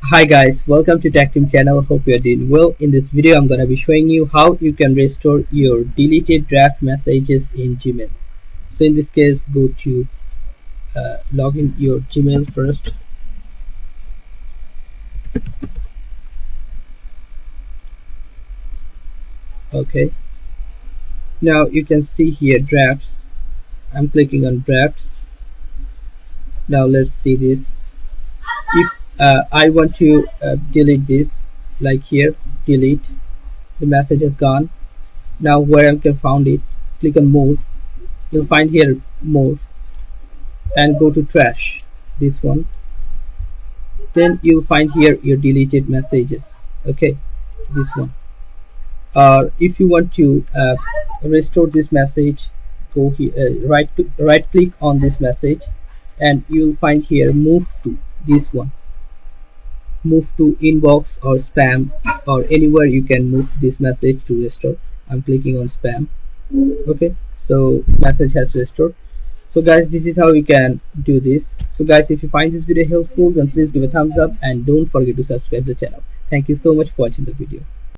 Hi guys, welcome to Tech Team channel. Hope you are doing well. In this video I'm gonna be showing you how you can restore your deleted draft messages in Gmail. So in this case, go to log in your Gmail first. Okay, now you can see here drafts. I'm clicking on drafts. Now let's see this. If I want to delete this, like here, delete, the message is gone. Now where I can find it, click on more. You'll find here more and go to trash, this one. Then you'll find here your deleted messages. Okay, this one. Or if you want to restore this message, go here, right click on this message and you'll find here move to, this one. Move to inbox or spam, or anywhere you can move this message to restore. I'm clicking on spam. Okay, so message has restored. So guys, this is how you can do this. So guys, if you find this video helpful, then please give a thumbs up and don't forget to subscribe the channel. Thank you so much for watching the video.